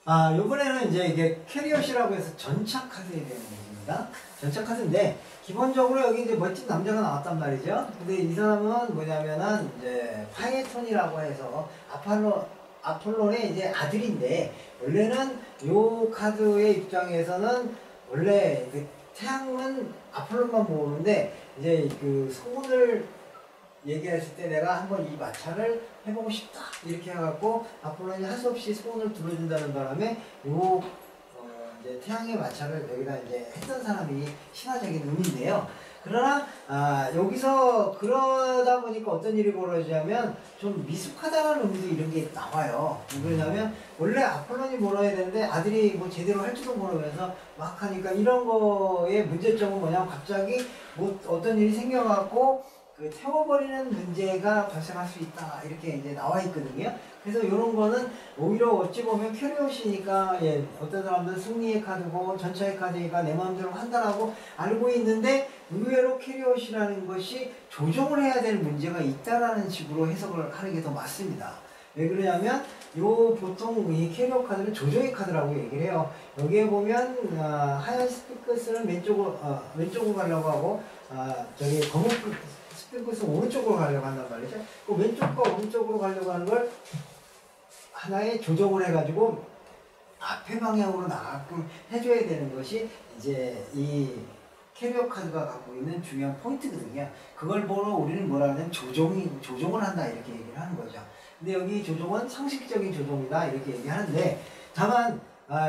요번에는 이제 이게 캐리엇이라고 해서 전차 카드에 대한 얘기입니다. 전차 카드인데, 기본적으로 여기 이제 멋진 남자가 나왔단 말이죠. 근데 이 사람은 뭐냐면은, 이제, 파이톤이라고 해서, 아폴론의 이제 아들인데, 원래는 요 카드의 입장에서는, 원래 그 태양은 아폴론만 모으는데, 이제 그 소문을 얘기했을 때 내가 한번 이 마찰을 해보고 싶다 이렇게 해갖고 아폴론이 할 수 없이 소원을 들어준다는 바람에 이제 태양의 마찰을 여기다 이제 했던 사람이 신화적인 의미인데요. 그러나 여기서 그러다 보니까 어떤 일이 벌어지냐면 좀 미숙하다는 의미도 이런 게 나와요. 왜냐면 원래 아폴론이 몰아야 되는데 아들이 뭐 제대로 할 줄도 모르면서 막 하니까 이런 거의 문제점은 뭐냐면 갑자기 뭐 어떤 일이 생겨갖고 그 태워버리는 문제가 발생할 수 있다 이렇게 이제 나와 있거든요. 그래서 이런 거는 오히려 어찌 보면 캐리엇이니까 어떤 사람들은 승리의 카드고 전차의 카드니까 내 마음대로 한다라고 알고 있는데 의외로 캐리엇이라는 것이 조정을 해야 될 문제가 있다라는 식으로 해석을 하는 게 더 맞습니다. 왜 그러냐면 보통 이 캐리어 카드는 조정의 카드라고 얘기를 해요. 여기에 보면 하얀 스피커스는 왼쪽으로 가려고 하고 저기 검은 스피커스는 오른쪽으로 가려고 한단 말이죠. 그 왼쪽과 오른쪽으로 가려고 하는 걸 하나의 조정을 해가지고 앞에 방향으로 나가게끔 해줘야 되는 것이 이제 이 캐리어 카드가 갖고 있는 중요한 포인트거든요. 그걸 보러 우리는 뭐라 하냐면 조정을 한다 이렇게 얘기를 하는 거죠. 근데 여기 조정은 상식적인 조정이다 이렇게 얘기하는데 다만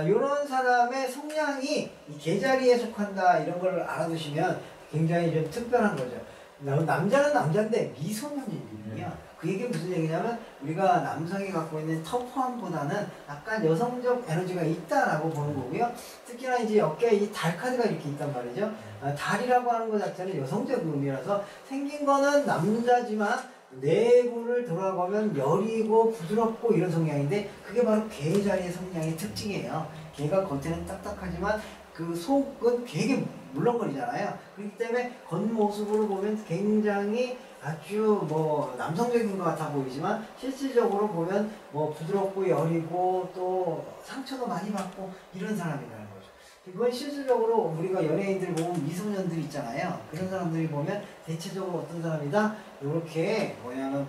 이런 사람의 성향이 이 계자리에 속한다 이런 걸 알아두시면 굉장히 좀 특별한 거죠. 남자는 남자인데 미소년이거든요. 그 얘기는 무슨 얘기냐면 우리가 남성이 갖고 있는 터프함보다는 약간 여성적 에너지가 있다라고 보는 거고요. 특히나 이제 어깨에 이 달 카드가 이렇게 있단 말이죠. 달이라고 하는 것 자체는 여성적 의미라서 생긴 거는 남자지만 내부를 돌아보면 여리고 부드럽고 이런 성향인데 그게 바로 개 자리의 성향의 특징이에요. 개가 겉에는 딱딱하지만 그 속은 되게 물렁거리잖아요. 그렇기 때문에 겉모습으로 보면 굉장히 아주 뭐 남성적인 것 같아 보이지만 실질적으로 보면 뭐 부드럽고 여리고 또 상처도 많이 받고 이런 사람이라는 거죠. 그건 실질적으로 우리가 연예인들 보면 미소년들 있잖아요. 그런 사람들이 보면 대체적으로 어떤 사람이다? 이렇게 뭐냐면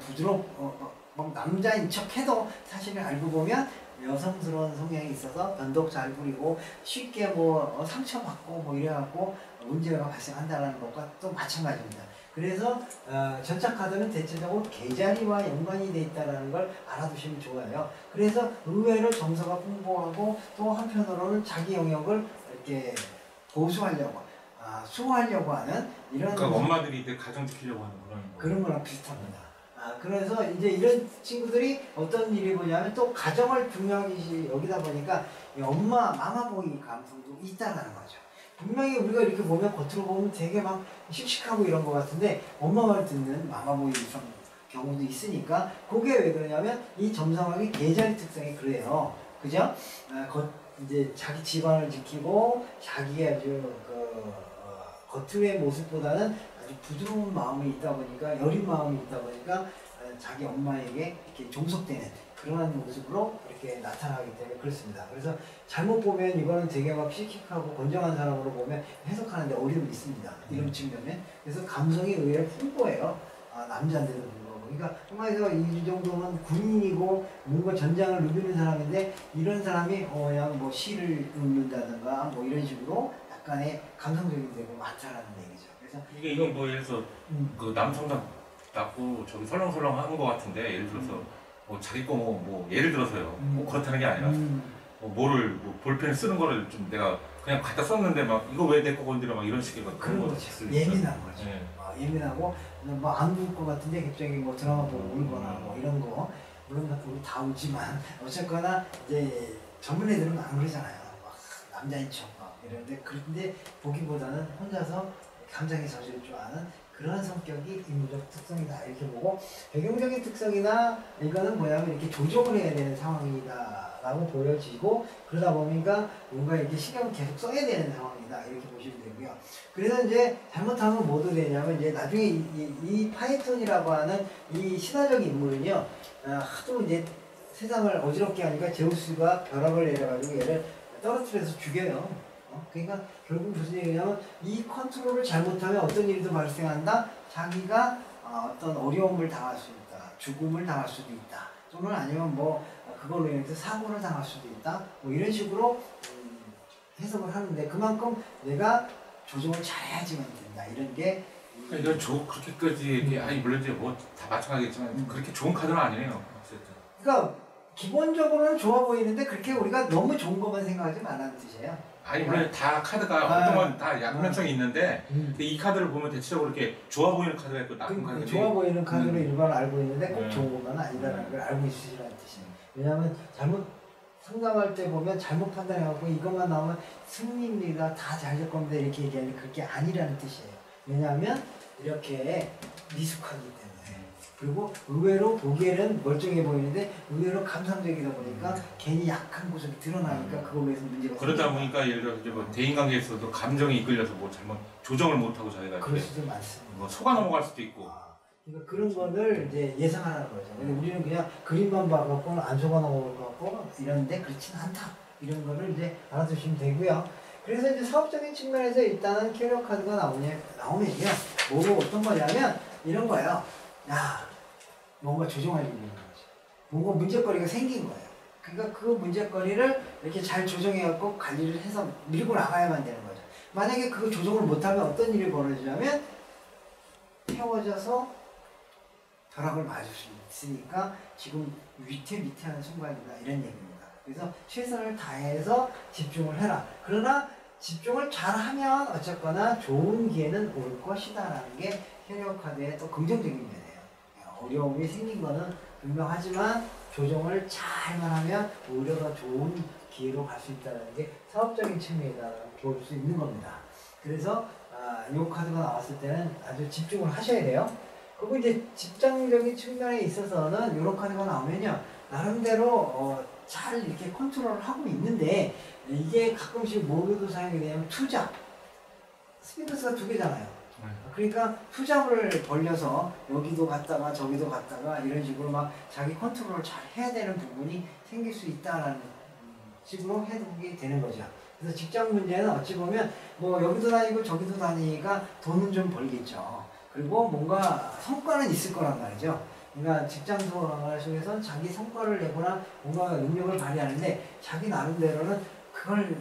막 남자인 척 해도 사실을 알고 보면 여성스러운 성향이 있어서 변덕 잘 부리고 쉽게 뭐 상처받고 뭐 이래갖고 문제가 발생한다는 것과 또 마찬가지입니다. 그래서 전차 카드는 대체적으로 계자리와 연관이 돼 있다는 걸 알아두시면 좋아요. 그래서 의외로 정서가 풍부하고 또 한편으로는 자기 영역을 이렇게 보수하려고 수호하려고 하는 이런 그러니까 엄마들이 내 가정 지키려고 하는 그런 거랑 비슷합니다. 그래서 이제 이런 친구들이 어떤 일이 뭐냐면 또 가정을 중요하게 여기다 보니까 마마보이 감성도 있다는 거죠. 분명히 우리가 이렇게 보면 겉으로 보면 되게 막 씩씩하고 이런 것 같은데 엄마 말 듣는 마마보이 경우도 있으니까 그게 왜 그러냐면 이 점성학의 계자리 특성이 그래요. 그죠? 이제 자기 집안을 지키고 자기의 아주 겉의 모습보다는 아주 부드러운 마음이 있다 보니까 여린 마음이 있다 보니까 자기 엄마에게 이렇게 종속되는 그러한 모습으로 이렇게 나타나기 때문에 그렇습니다. 그래서 잘못 보면 이거는 되게 막 씩씩하고 건정한 사람으로 보면 해석하는데 어려움이 있습니다. 이런 측면에. 그래서 감성이 의외로 풍부해요. 남자인데도 불구하고. 그러니까 한마디로 이 정도면 군인이고 뭔가 전장을 누비는 사람인데 이런 사람이 그냥 뭐 시를 읽는다든가 뭐 이런 식으로 약간의 감성적인 데가 많다라는 얘기죠. 그래서 이건 뭐 예를 들어서 그 남성답고 저기 설렁설렁 하는 것 같은데 예를 들어서 뭐 자기 거 뭐 예를 들어서요. 뭐 그렇다는 게 아니라 뭐 볼펜 쓰는 거를 좀 내가 그냥 갖다 썼는데 막 이거 왜 내 거 건드려 막 이런 식의 그런 거죠. 예민한 거죠. 네. 예민하고 뭐 안 울 것 같은데 갑자기 뭐 드라마 보고 울거나 뭐 이런 거 물론 우리 다 울지만 어쨌거나 이제 젊은 애들은 안 그러잖아요. 막 남자인 척 막 이런데 그런데 보기보다는 혼자서 감정에 젖을 줄 아는 그런 성격이 인물적 특성이다 이렇게 보고 배경적인 특성이나 이거는 뭐냐면 이렇게 조정을 해야 되는 상황이다 라고 보여지고 그러다 보니까 뭔가 이렇게 신경을 계속 써야 되는 상황이다 이렇게 보시면 되고요. 그래서 이제 잘못하면 뭐도 되냐면 이제 나중에 이 파이톤이라고 하는 이 신화적 인물은요 하도 이제 세상을 어지럽게 하니까 제우스가 벼락을 내려가지고 얘를 떨어뜨려서 죽여요. 그러니까 결국 무슨 얘기냐면 이 컨트롤을 잘못하면 어떤 일도 발생한다. 자기가 어떤 어려움을 당할 수 있다. 죽음을 당할 수도 있다. 또는 아니면 뭐 그걸로 인해서 사고를 당할 수도 있다. 뭐 이런 식으로 해석을 하는데 그만큼 내가 조정을 잘해야지만 된다. 이런 게 그러니까 이건 그렇게까지 아니 물론 이제 뭐 다 마찬가지겠지만 그렇게 좋은 카드는 아니네요. 어쨌든. 그러니까 기본적으로는 좋아 보이는데 그렇게 우리가 너무 좋은 것만 생각하지 말라는 뜻이에요. 아니 물론 다 카드가 어떤 건 다 양면성이 있는데 근데 이 카드를 보면 대체적으로 이렇게 좋아 보이는 카드가 있고 나쁜 카드가 좋아 보이는 카드로 일반 알고 있는데 꼭 좋은 것만은 아니다라는 걸 알고 있으시라는 뜻이에요. 왜냐하면 잘못 상담할 때 보면 잘못 판단해갖고 이것만 나오면 승리입니다. 다 잘 될 겁니다. 이렇게 얘기하는데 그게 아니라는 뜻이에요. 왜냐하면 이렇게 미숙하기 때문에. 그리고 의외로 보기에는 멀쩡해 보이는데 의외로 감상적이다 보니까 괜히 약한 구석이 드러나니까 그걸로 해서 문제가 그러다 보니까 예를 들어서 이제 뭐 대인관계에서도 감정이 이끌려서 뭐 잘못 조정을 못하고 자기가 그럴 수도 많습니다. 뭐 속아 넘어갈 수도 있고. 그러니까 그런 거를 이제 예상하라는 거죠. 근데 우리는 그냥 그림만 봐갖고는 안 속아 넘어갈 것 같고 이런데 그렇지는 않다. 이런 거를 이제 알아두시면 되고요. 그래서 이제 사업적인 측면에서 일단은 캐리어 카드가 나오면요. 뭐 어떤 거냐면 이런 거예요. 야, 뭔가 조정할 일이 있는 거죠. 뭔가 문제거리가 생긴 거예요. 그러니까 그 문제거리를 이렇게 잘 조정해갖고 관리를 해서 밀고 나가야만 되는 거죠. 만약에 그 조정을 못하면 어떤 일이 벌어지냐면 태워져서 벼락을 맞을 수 있으니까 지금 위태위태한 순간이다 이런 얘기입니다. 그래서 최선을 다해서 집중을 해라. 그러나 집중을 잘하면 어쨌거나 좋은 기회는 올 것이다 라는 게 캐리어 카드의 또 긍정적인 면이에요. 어려움이 생긴 거는 분명하지만 조정을 잘만 하면 오히려 더 좋은 기회로 갈 수 있다는 게 사업적인 측면이다 볼 수 있는 겁니다. 그래서 이 카드가 나왔을 때는 아주 집중을 하셔야 돼요. 그리고 이제 직장적인 측면에 있어서는 이런 카드가 나오면요 나름대로 잘 이렇게 컨트롤을 하고 있는데 이게 가끔씩 뭐로도 사용이 되냐면 투잡 스피드스가 두 개잖아요. 그러니까 투잡을 벌려서 여기도 갔다가 저기도 갔다가 이런 식으로 막 자기 컨트롤을 잘 해야 되는 부분이 생길 수 있다라는 식으로 해석이 되는 거죠. 그래서 직장 문제는 어찌 보면 뭐 여기도 다니고 저기도 다니니까 돈은 좀 벌겠죠. 그리고 뭔가 성과는 있을 거란 말이죠. 그러니까 직장 생활 속에서 자기 성과를 내거나 뭔가 능력을 발휘하는데 자기 나름대로는 그걸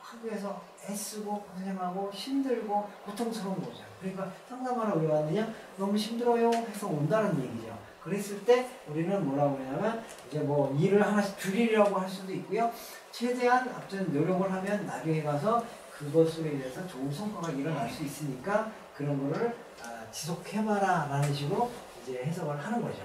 하기 위해서 애쓰고 고생하고 힘들고 고통스러운 거죠. 그러니까 상담하러 왜 왔느냐? 너무 힘들어요 해서 온다는 얘기죠. 그랬을 때 우리는 뭐라고 하냐면 이제 뭐 일을 하나씩 줄이려고 할 수도 있고요. 최대한 앞전 노력을 하면 나중에 가서 그것으로 인해서 좋은 성과가 일어날 수 있으니까 그런 거를 지속해봐라 라는 식으로 이제 해석을 하는 거죠.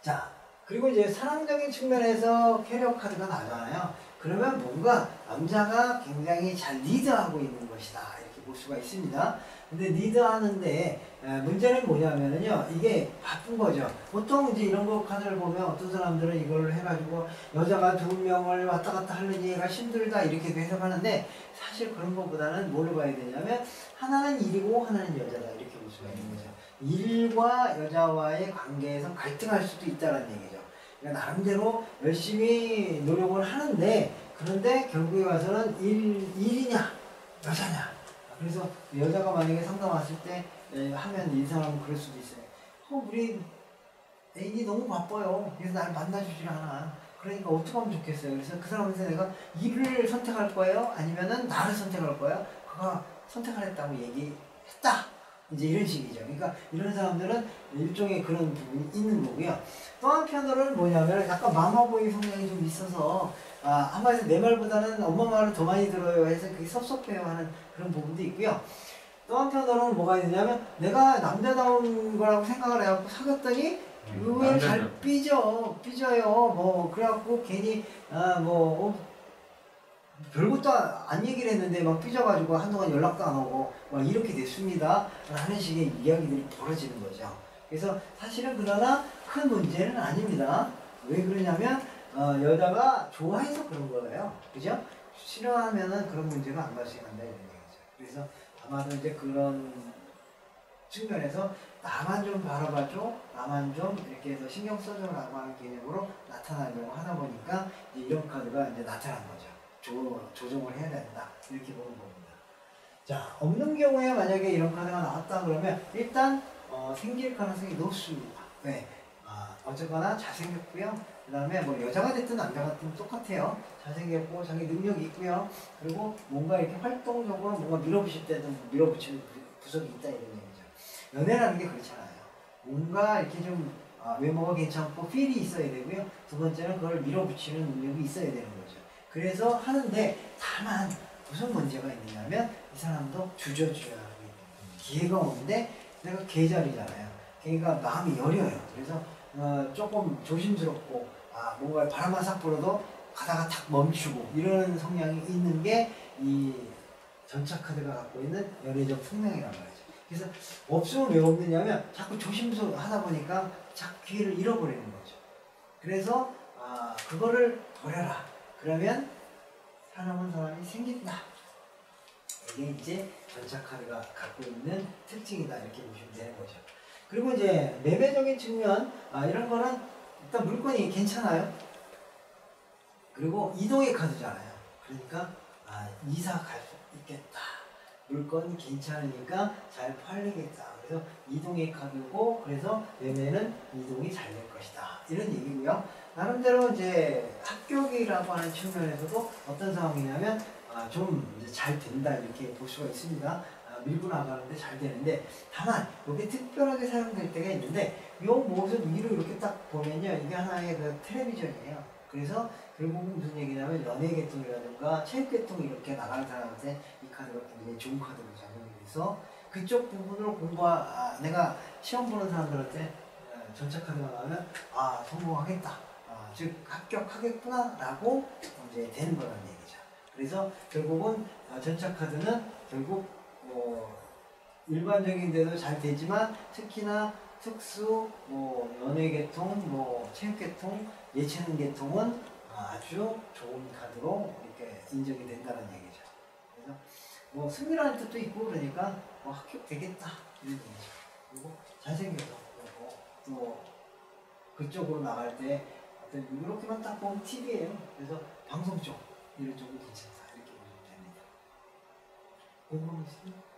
자, 그리고 이제 사랑적인 측면에서 캐리어 카드가 나잖아요. 그러면 뭔가 남자가 굉장히 잘 리드하고 있는 것이다 이렇게 볼 수가 있습니다. 근데 리드하는데 문제는 뭐냐면요 이게 바쁜 거죠. 보통 이제 이런 거 카드를 보면 어떤 사람들은 이걸 해가지고 여자가 두 명을 왔다 갔다 하려니 얘가 힘들다 이렇게 해석하는데 사실 그런 것보다는 뭘로 봐야 되냐면 하나는 일이고 하나는 여자다 이렇게 볼 수가 있는 거죠. 일과 여자와의 관계에서 갈등할 수도 있다는 얘기죠. 그러니까 나름대로 열심히 노력을 하는데 그런데 결국에 와서는 일이냐 여자냐. 그래서 여자가 만약에 상담 왔을 때 하면 이 사람은 그럴 수도 있어요. 우리 애인이 너무 바빠요. 그래서 날 만나주질 않아. 그러니까 어떻게 하면 좋겠어요. 그래서 그 사람한테 내가 일을 선택할 거예요? 아니면은 나를 선택할 거예요? 그가 선택하랬다고 얘기했다. 이제 이런 식이죠. 그러니까 이런 사람들은 일종의 그런 부분이 있는 거고요. 또 한편으로는 뭐냐면 약간 마마보이 성향이 좀 있어서 한마디로 내 말보다는 엄마 말을 더 많이 들어요 해서 그게 섭섭해요 하는 그런 부분도 있고요. 또 한편으로는 뭐가 있냐면 내가 남자다운 거라고 생각을 해갖고 사귀었더니 의외로 잘 삐져요. 뭐 그래갖고 괜히 별것도 안 얘기를 했는데 막 삐져가지고 한동안 연락도 안 오고 막 이렇게 됐습니다 라는 식의 이야기들이 벌어지는 거죠. 그래서 사실은 그러나 큰 문제는 아닙니다. 왜 그러냐면 여자가 좋아해서 그런 거예요. 그죠? 싫어하면은 그런 문제가 안 발생한다 이런 얘기죠. 그래서 아마도 이제 그런 측면에서 나만 좀 바라봐줘, 나만 좀 이렇게 해서 신경 써줘라고 하는 개념으로 나타나려고 하다 보니까 이제 이런 카드가 이제 나타난 거죠. 조정을 해야 된다. 이렇게 보는 겁니다. 자, 없는 경우에 만약에 이런 카드가 나왔다 그러면 일단 생길 가능성이 높습니다. 왜? 어쨌거나 잘생겼고요. 그 다음에 뭐 여자가 됐든 남자가 됐든 똑같아요. 잘생겼고 자기 능력이 있고요. 그리고 뭔가 이렇게 활동적으로 뭔가 밀어붙일 때도 밀어붙이는 구석이 있다 이런 얘기죠. 연애라는 게 그렇잖아요. 뭔가 이렇게 좀 외모가 괜찮고 필이 있어야 되고요. 두 번째는 그걸 밀어붙이는 능력이 있어야 되는 거죠. 그래서 하는데 다만 무슨 문제가 있느냐면 이 사람도 주저주저하게 기회가 오는데 내가 계절이잖아요. 그러니까 마음이 여려요. 그래서 조금 조심스럽고 뭔가 바람만 싹 불어도 가다가 탁 멈추고 이런 성향이 있는 게 이 전차 카드가 갖고 있는 연애적 성향이란 말이죠. 그래서 없으면 왜 없느냐면 자꾸 조심스러워하다 보니까 자꾸 기회를 잃어버리는 거죠. 그래서 그거를 버려라. 그러면 사람이 생긴다. 이게 이제 전차 카드가 갖고 있는 특징이다 이렇게 보시면 되는 거죠. 그리고 이제 매매적인 측면 이런 거는 일단 물건이 괜찮아요. 그리고 이동의 카드잖아요. 그러니까 이사 갈 수 있겠다. 물건이 괜찮으니까 잘 팔리겠다. 그래서 이동의 카드고 그래서 매매는 이동이 잘 될 것이다. 이런 얘기고요. 나름대로 이제 합격이라고 하는 측면에서도 어떤 상황이냐면 좀 이제 잘 된다 이렇게 볼 수가 있습니다. 밀고 나가는데 잘 되는데 다만 이게 특별하게 사용될 때가 있는데 이 모습 위로 이렇게 딱 보면요 이게 하나의 그 텔레비전이에요. 그래서 결국은 무슨 얘기냐면 연예계통이라든가 체육계통 이렇게 나가는 사람한테 이 카드가 굉장히 좋은 카드로 작용이 돼서 그쪽 부분으로 내가 시험 보는 사람들한테 전차 카드가 나오면 성공하겠다. 즉 합격하겠구나 라고 이제 되는 거라는 얘기죠. 그래서 결국은 전차 카드는 결국 일반적인 데도 잘 되지만 특히나 특수 연예계통, 체육계통, 예체능계통은 아주 좋은 카드로 이렇게 인정이 된다는 얘기죠. 그래서 승리라는 뜻도 있고 그러니까 합격되겠다 이런 얘기죠. 그리고 잘생겨서 또 그쪽으로 나갈 때 어떤 이렇게만 딱 보면 팁이에요. 그래서 방송 쪽 이런 쪽은 괜찮다 이렇게 보시면 됩니다. 궁금하시죠?